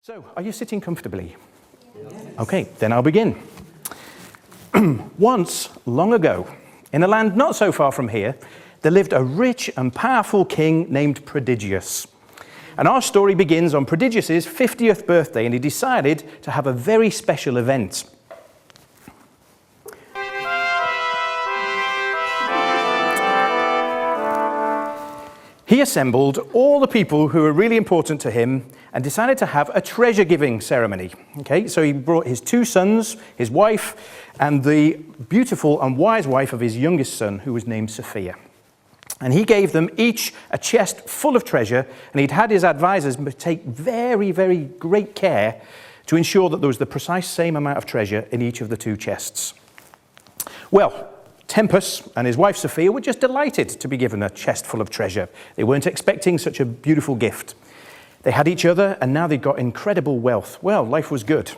So, are you sitting comfortably? Yes. Okay, then I'll begin. Once, long ago, in a land not so far from here, there lived a rich and powerful king named Prodigious. And our story begins on Prodigious's 50th birthday, and he decided to have a very special event. He assembled all the people who were really important to him and decided to have a treasure-giving ceremony. Okay, so he brought his two sons, his wife, and the beautiful and wise wife of his youngest son, who was named Sophia. And he gave them each a chest full of treasure, and he'd had his advisors take very, very great care to ensure that there was the precise same amount of treasure in each of the two chests. Well, Tempus and his wife Sophia were just delighted to be given a chest full of treasure. They weren't expecting such a beautiful gift. They had each other, and now they'd got incredible wealth. Well, life was good.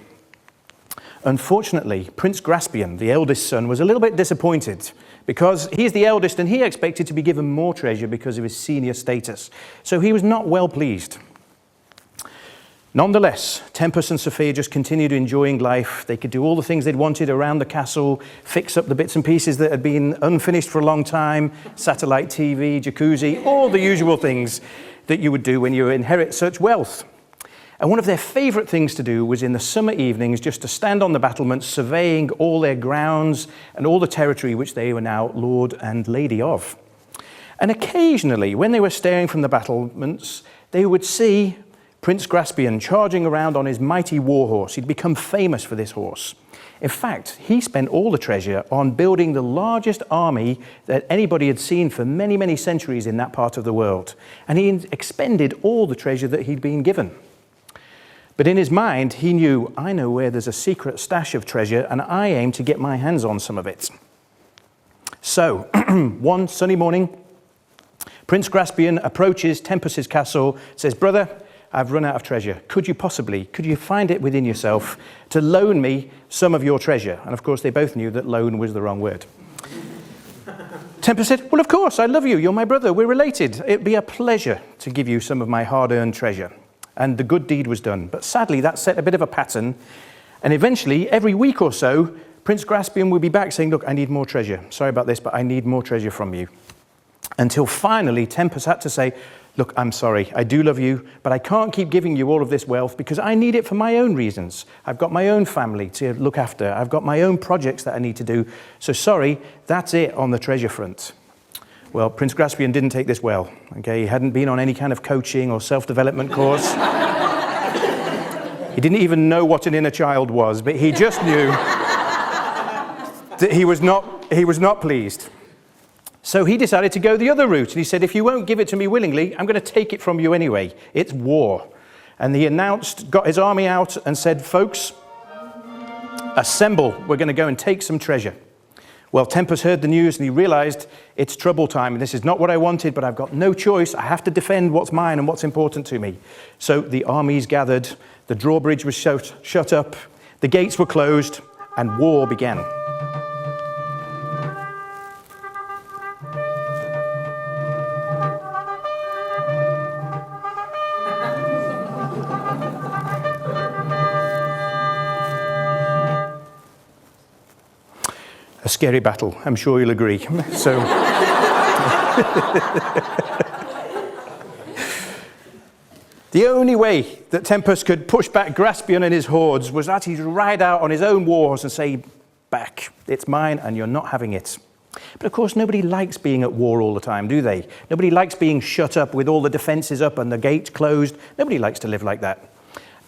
Unfortunately, Prince Graspian, the eldest son, was a little bit disappointed because he's the eldest and he expected to be given more treasure because of his senior status. So he was not well pleased. Nonetheless, Tempus and Sophia just continued enjoying life. They could do all the things they'd wanted around the castle, fix up the bits and pieces that had been unfinished for a long time, satellite TV, jacuzzi, all the usual things that you would do when you inherit such wealth. And one of their favourite things to do was in the summer evenings just to stand on the battlements surveying all their grounds and all the territory which they were now lord and lady of. And occasionally, when they were staring from the battlements, they would see Prince Graspian charging around on his mighty war horse. He'd become famous for this horse. In fact, he spent all the treasure on building the largest army that anybody had seen for many, many centuries in that part of the world. And he expended all the treasure that he'd been given. But in his mind, he knew, I know where there's a secret stash of treasure, and I aim to get my hands on some of it. So, one sunny morning, Prince Graspian approaches Tempus's castle, says, "Brother, I've run out of treasure. Could you find it within yourself to loan me some of your treasure?" And of course, they both knew that loan was the wrong word. Tempus said, "Well, of course, I love you. You're my brother. We're related. It'd be a pleasure to give you some of my hard-earned treasure." And the good deed was done. But sadly, that set a bit of a pattern. And eventually, every week or so, Prince Graspian would be back saying, "Look, I need more treasure. Sorry about this, but I need more treasure from you." Until finally, Tempus had to say, "Look, I'm sorry, I do love you, but I can't keep giving you all of this wealth because I need it for my own reasons. I've got my own family to look after. I've got my own projects that I need to do. So sorry, that's it on the treasure front." Well, Prince Graspian didn't take this well. Okay, he hadn't been on any kind of coaching or self-development course. He didn't even know what an inner child was, but he just knew that he was not pleased. So he decided to go the other route, and he said, "If you won't give it to me willingly, I'm going to take it from you anyway. It's war." And he got his army out and said, "Folks, assemble. We're going to go and take some treasure." Well, Tempus heard the news and he realized it's trouble time, and this is not what I wanted, but I've got no choice. I have to defend what's mine and what's important to me. So the armies gathered, the drawbridge was shut up, the gates were closed, and war began. A scary battle, I'm sure you'll agree. So, the only way that Tempus could push back Graspian and his hordes was that he'd ride out on his own war horse and say, "Back, it's mine and you're not having it." But of course, nobody likes being at war all the time, do they? Nobody likes being shut up with all the defenses up and the gates closed. Nobody likes to live like that.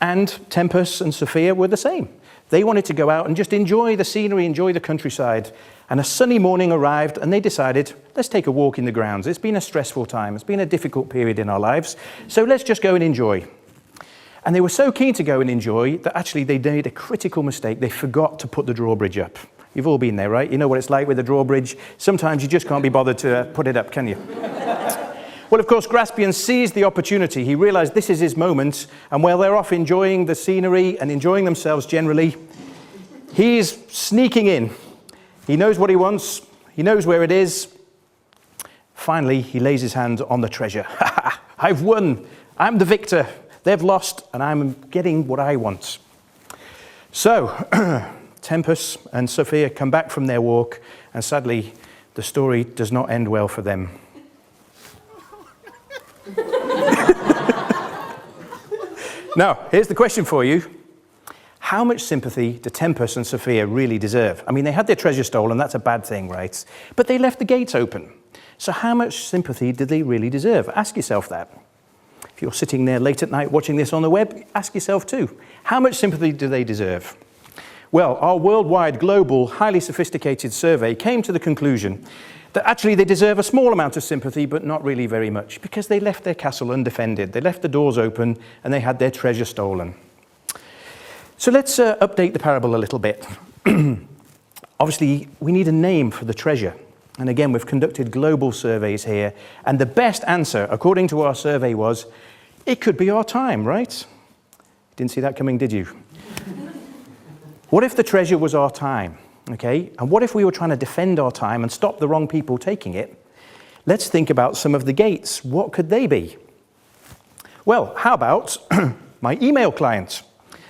And Tempus and Sophia were the same. They wanted to go out and just enjoy the scenery, enjoy the countryside. And a sunny morning arrived and they decided, let's take a walk in the grounds. It's been a stressful time. It's been a difficult period in our lives. So let's just go and enjoy. And they were so keen to go and enjoy that actually they made a critical mistake. They forgot to put the drawbridge up. You've all been there, right? You know what it's like with a drawbridge. Sometimes you just can't be bothered to put it up, can you? Well, of course, Graspian seized the opportunity. He realized this is his moment, and while they're off enjoying the scenery and enjoying themselves generally, he's sneaking in. He knows what he wants. He knows where it is. Finally, he lays his hand on the treasure. I've won. I'm the victor. They've lost, and I'm getting what I want. So, Tempus and Sophia come back from their walk, and sadly, the story does not end well for them. Now, here's the question for you. How much sympathy do Tempus and Sophia really deserve? I mean, they had their treasure stolen, that's a bad thing, right? But they left the gates open. So how much sympathy did they really deserve? Ask yourself that. If you're sitting there late at night watching this on the web, ask yourself too. How much sympathy do they deserve? Well, our worldwide, global, highly sophisticated survey came to the conclusion that actually they deserve a small amount of sympathy, but not really very much, because they left their castle undefended. They left the doors open and they had their treasure stolen. So let's update the parable a little bit. Obviously, we need a name for the treasure. And again, we've conducted global surveys here. And the best answer, according to our survey, was, it could be our time, right? Didn't see that coming, did you? What if the treasure was our time? Okay, and what if we were trying to defend our time and stop the wrong people taking it? Let's think about some of the gates. What could they be? Well, how about my email client?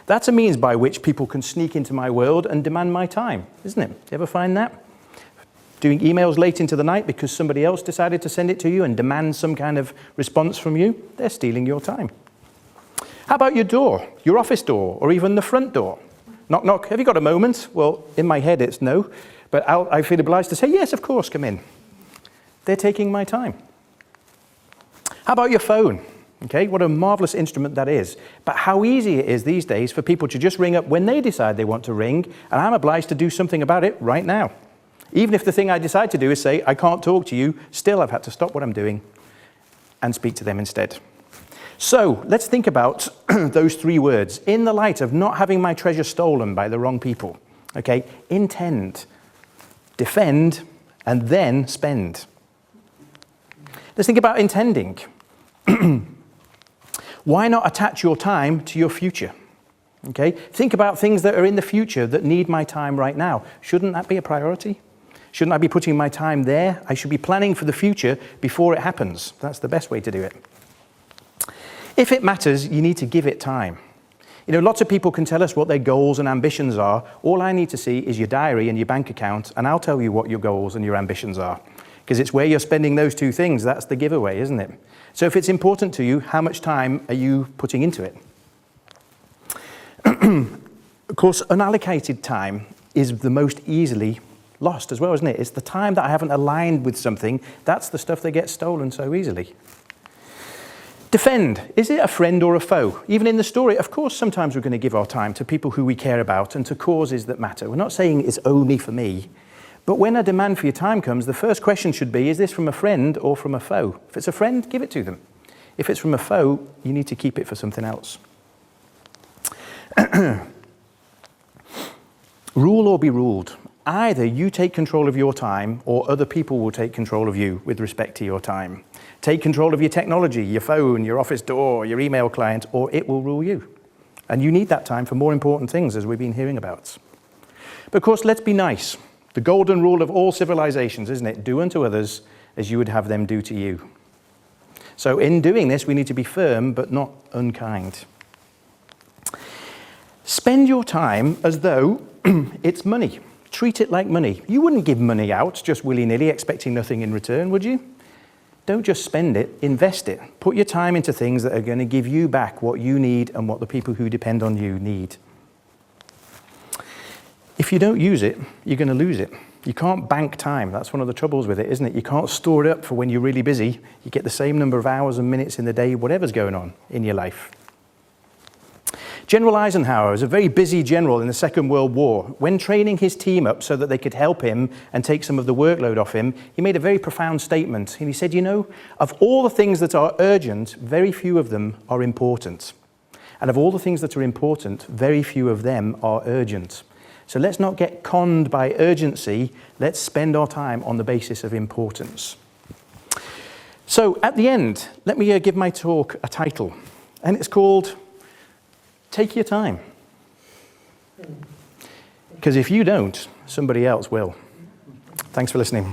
That's a means by which people can sneak into my world and demand my time, isn't it? You ever find that? Doing emails late into the night because somebody else decided to send it to you and demand some kind of response from you? They're stealing your time. How about your door, your office door, or even the front door? Knock, knock, have you got a moment? Well, in my head it's no, but I feel obliged to say, yes, of course, come in. They're taking my time. How about your phone? Okay, what a marvelous instrument that is. But how easy it is these days for people to just ring up when they decide they want to ring, and I'm obliged to do something about it right now. Even if the thing I decide to do is say, I can't talk to you, still I've had to stop what I'm doing and speak to them instead. So let's think about those three words in the light of not having my treasure stolen by the wrong people. Okay, intend, defend, and then spend. Let's think about intending. Why not attach your time to your future? Okay, think about things that are in the future that need my time right now. Shouldn't that be a priority? Shouldn't I be putting my time there? I should be planning for the future before it happens. That's the best way to do it. If it matters, you need to give it time. You know, lots of people can tell us what their goals and ambitions are. All I need to see is your diary and your bank account, and I'll tell you what your goals and your ambitions are. Because it's where you're spending those two things. That's the giveaway, isn't it? So if it's important to you, how much time are you putting into it? Of course, unallocated time is the most easily lost as well, isn't it? It's the time that I haven't aligned with something. That's the stuff that gets stolen so easily. Defend. Is it a friend or a foe? Even in the story, of course, sometimes we're going to give our time to people who we care about and to causes that matter. We're not saying it's only for me. But when a demand for your time comes, the first question should be, is this from a friend or from a foe? If it's a friend, give it to them. If it's from a foe, you need to keep it for something else. Rule or be ruled. Either you take control of your time or other people will take control of you with respect to your time. Take control of your technology, your phone, your office door, your email client, or it will rule you. And you need that time for more important things, as we've been hearing about. But of course, let's be nice. The golden rule of all civilizations, isn't it? Do unto others as you would have them do to you. So in doing this, we need to be firm, but not unkind. Spend your time as though it's money. Treat it like money. You wouldn't give money out just willy-nilly, expecting nothing in return, would you? Don't just spend it, invest it. Put your time into things that are going to give you back what you need and what the people who depend on you need. If you don't use it, you're going to lose it. You can't bank time. That's one of the troubles with it, isn't it? You can't store it up for when you're really busy. You get the same number of hours and minutes in the day, whatever's going on in your life. General Eisenhower was a very busy general in the Second World War. When training his team up so that they could help him and take some of the workload off him, he made a very profound statement. And he said, you know, of all the things that are urgent, very few of them are important. And of all the things that are important, very few of them are urgent. So let's not get conned by urgency. Let's spend our time on the basis of importance. So at the end, let me give my talk a title. And it's called Take Your Time. Because if you don't, somebody else will. Thanks for listening.